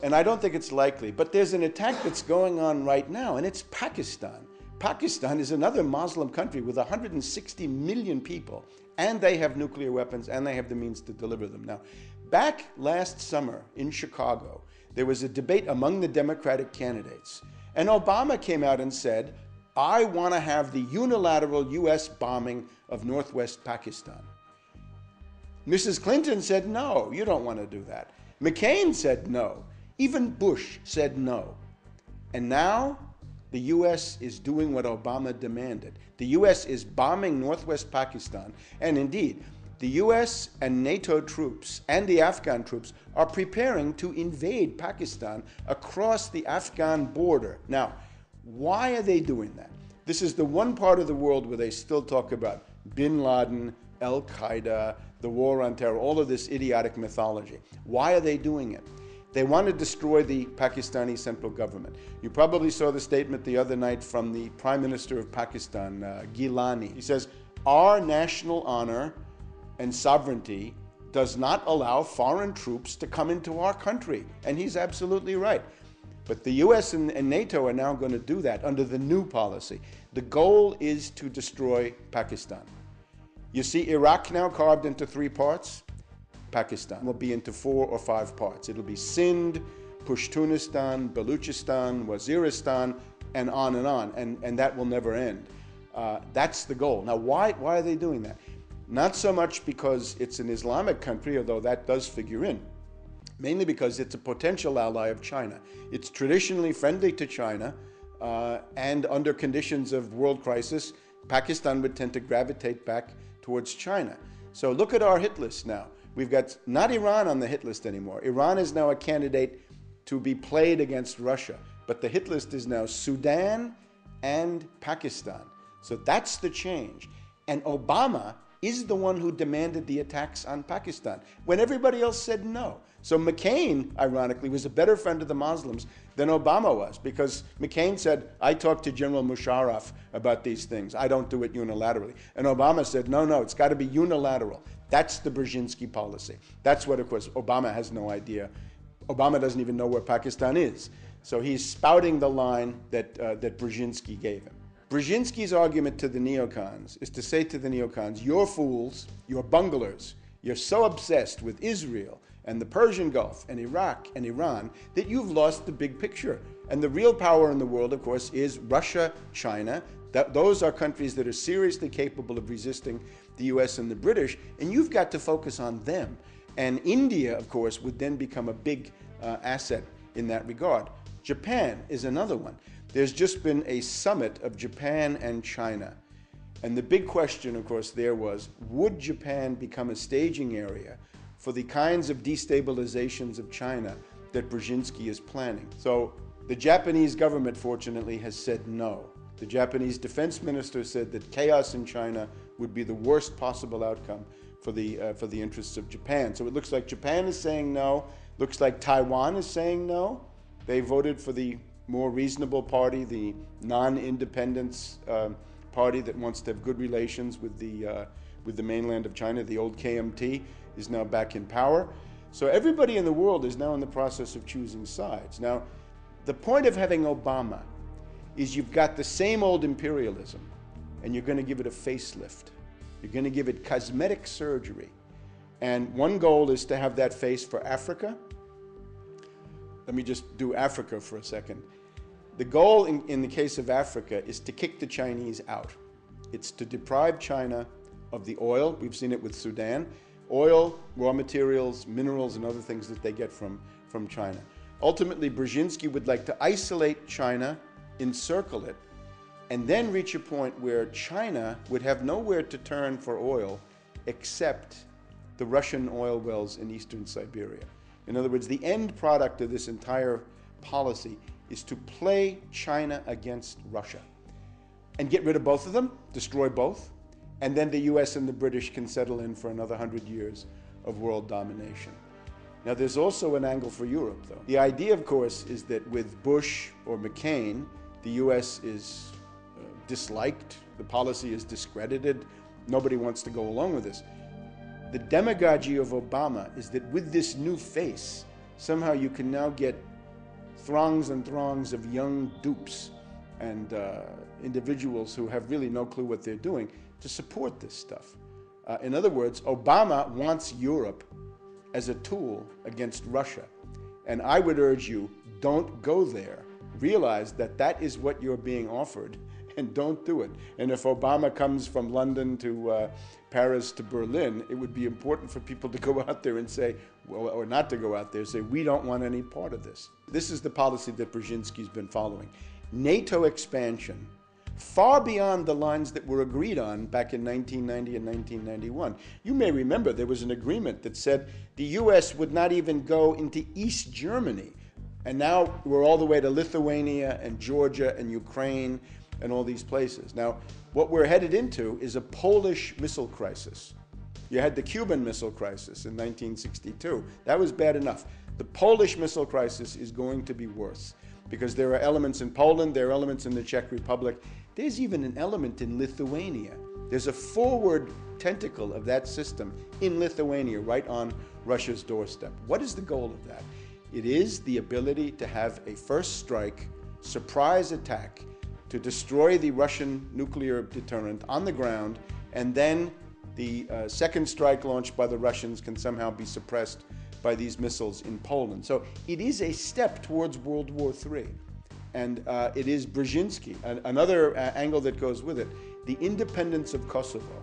And I don't think it's likely, but there's an attack that's going on right now, and it's Pakistan. Pakistan is another Muslim country with 160 million people, and they have nuclear weapons, and they have the means to deliver them. Now, back last summer in Chicago, there was a debate among the Democratic candidates, and Obama came out and said, I want to have the unilateral US bombing of northwest Pakistan. Mrs. Clinton said, no, you don't want to do that. McCain said no. Even Bush said no. And now the US is doing what Obama demanded. The US is bombing northwest Pakistan. And indeed, the US and NATO troops and the Afghan troops are preparing to invade Pakistan across the Afghan border. Now, why are they doing that? This is the one part of the world where they still talk about bin Laden, Al-Qaeda, the war on terror, all of this idiotic mythology. Why are they doing it? They want to destroy the Pakistani central government. You probably saw the statement the other night from the Prime Minister of Pakistan, Gilani. He says, our national honor and sovereignty does not allow foreign troops to come into our country. And he's absolutely right. But the US and NATO are now going to do that under the new policy. The goal is to destroy Pakistan. You see Iraq now carved into 3 parts. Pakistan will be into 4 or 5 parts. It'll be Sindh, Pashtunistan, Baluchistan, Waziristan, and on, and that will never end. That's the goal. Now, why are they doing that? Not so much because it's an Islamic country, although that does figure in, mainly because it's a potential ally of China. It's traditionally friendly to China, and under conditions of world crisis, Pakistan would tend to gravitate back towards China. So look at our hit list now. We've got not Iran on the hit list anymore. Iran is now a candidate to be played against Russia, but the hit list is now Sudan and Pakistan. So that's the change. And Obama is the one who demanded the attacks on Pakistan when everybody else said no. So McCain, ironically, was a better friend of the Muslims than Obama was, because McCain said, I talked to General Musharraf about these things. I don't do it unilaterally. And Obama said, no, it's got to be unilateral. That's the Brzezinski policy. That's what, of course, Obama has no idea. Obama doesn't even know where Pakistan is. So he's spouting the line that Brzezinski gave him. Brzezinski's argument to the neocons is to say to the neocons, you're fools, you're bunglers, you're so obsessed with Israel and the Persian Gulf and Iraq and Iran that you've lost the big picture. And the real power in the world, of course, is Russia, China. Those are countries that are seriously capable of resisting the US and the British, and you've got to focus on them. And India, of course, would then become a big asset in that regard. Japan is another one. There's just been a summit of Japan and China. And the big question, of course, there was, would Japan become a staging area for the kinds of destabilizations of China that Brzezinski is planning? So the Japanese government, fortunately, has said no. The Japanese defense minister said that chaos in China would be the worst possible outcome for the interests of Japan. So it looks like Japan is saying no. Looks like Taiwan is saying no. They voted for the more reasonable party, the non-independence party that wants to have good relations with the mainland of China. The old KMT is now back in power. So everybody in the world is now in the process of choosing sides. Now, the point of having Obama is you've got the same old imperialism, and you're going to give it a facelift. You're going to give it cosmetic surgery. And one goal is to have that face for Africa. Let me just do Africa for a second. The goal in the case of Africa is to kick the Chinese out. It's to deprive China of the oil. We've seen it with Sudan. Oil, raw materials, minerals, and other things that they get from China. Ultimately, Brzezinski would like to isolate China, encircle it, and then reach a point where China would have nowhere to turn for oil except the Russian oil wells in eastern Siberia. In other words, the end product of this entire policy is to play China against Russia and get rid of both of them, destroy both, and then the US and the British can settle in for another 100 years of world domination. Now, there's also an angle for Europe, though. The idea, of course, is that with Bush or McCain, the US is disliked, the policy is discredited, nobody wants to go along with this. The demagogy of Obama is that with this new face, somehow you can now get throngs and throngs of young dupes and individuals who have really no clue what they're doing to support this stuff. In other words, Obama wants Europe as a tool against Russia. And I would urge you, don't go there. Realize that that is what you're being offered, and don't do it. And if Obama comes from London to Paris to Berlin, it would be important for people to go out there and say, well, or not to go out there, say, we don't want any part of this. This is the policy that Brzezinski's been following. NATO expansion, far beyond the lines that were agreed on back in 1990 and 1991. You may remember there was an agreement that said the US would not even go into East Germany. And now we're all the way to Lithuania and Georgia and Ukraine and all these places. Now, what we're headed into is a Polish missile crisis. You had the Cuban Missile Crisis in 1962. That was bad enough. The Polish missile crisis is going to be worse because there are elements in Poland, there are elements in the Czech Republic. There's even an element in Lithuania. There's a forward tentacle of that system in Lithuania, right on Russia's doorstep. What is the goal of that? It is the ability to have a first strike, surprise attack, to destroy the Russian nuclear deterrent on the ground, and then the second strike launched by the Russians can somehow be suppressed by these missiles in Poland. So it is a step towards World War III. And it is Brzezinski, another angle that goes with it, the independence of Kosovo,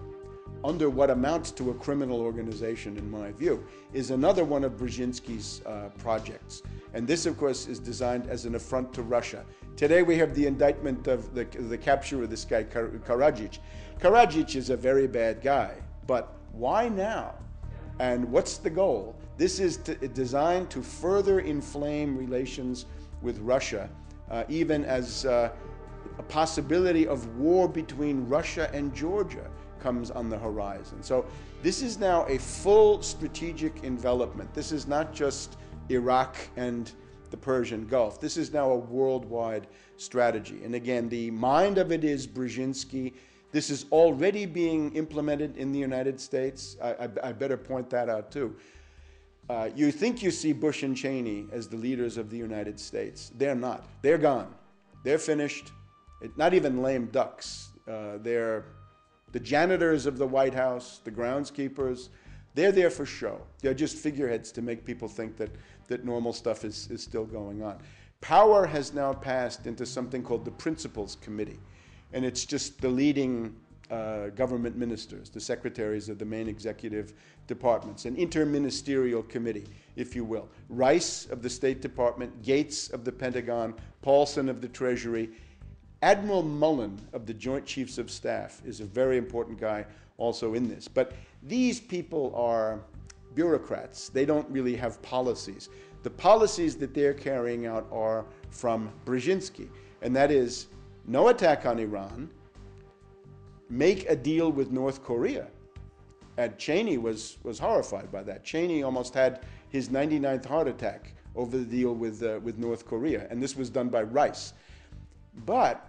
under what amounts to a criminal organization, in my view, is another one of Brzezinski's projects. And this, of course, is designed as an affront to Russia. Today we have the indictment of the capture of this guy, Karadzic. Karadzic is a very bad guy, but why now? And what's the goal? This is designed to further inflame relations with Russia, even as a possibility of war between Russia and Georgia comes on the horizon. So this is now a full strategic envelopment. This is not just Iraq and the Persian Gulf. This is now a worldwide strategy. And again, the mind of it is Brzezinski. This is already being implemented in the United States. I better point that out too. You think you see Bush and Cheney as the leaders of the United States. They're not. They're gone. They're finished. Not even lame ducks. They're the janitors of the White House, the groundskeepers. They're there for show. They're just figureheads to make people think that normal stuff is still going on. Power has now passed into something called the Principals Committee. And it's just the leading government ministers, the secretaries of the main executive departments, an interministerial committee, if you will. Rice of the State Department, Gates of the Pentagon, Paulson of the Treasury. Admiral Mullen of the Joint Chiefs of Staff is a very important guy also in this. But these people are bureaucrats. They don't really have policies. The policies that they're carrying out are from Brzezinski, and that is no attack on Iran, make a deal with North Korea. And Cheney was horrified by that. Cheney almost had his 99th heart attack over the deal with North Korea, and this was done by Rice. But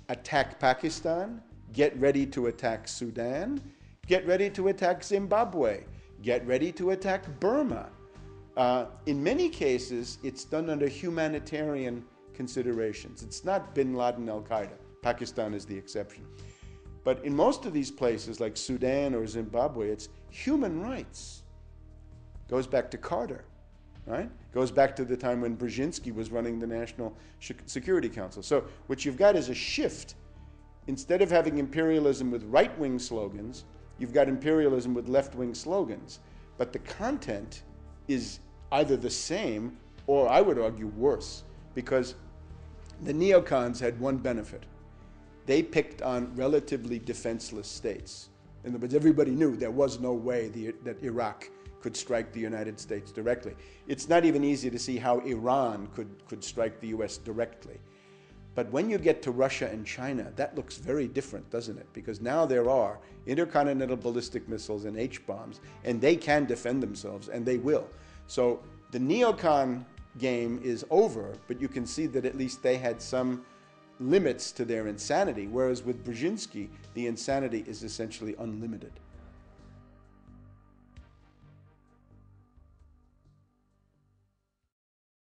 attack Pakistan, get ready to attack Sudan, get ready to attack Zimbabwe, get ready to attack Burma. In many cases, it's done under humanitarian considerations. It's not bin Laden, Al-Qaeda. Pakistan is the exception. But in most of these places, like Sudan or Zimbabwe, it's human rights. Goes back to Carter, right? Goes back to the time when Brzezinski was running the National Security Council. So what you've got is a shift. Instead of having imperialism with right-wing slogans, you've got imperialism with left-wing slogans. But the content is either the same or, I would argue, worse, because the neocons had one benefit. They picked on relatively defenseless states. In other words, everybody knew there was no way that Iraq could strike the United States directly. It's not even easy to see how Iran could strike the US directly. But when you get to Russia and China, that looks very different, doesn't it? Because now there are intercontinental ballistic missiles and H-bombs, and they can defend themselves, and they will. So the neocon game is over, but you can see that at least they had some limits to their insanity, whereas with Brzezinski, the insanity is essentially unlimited.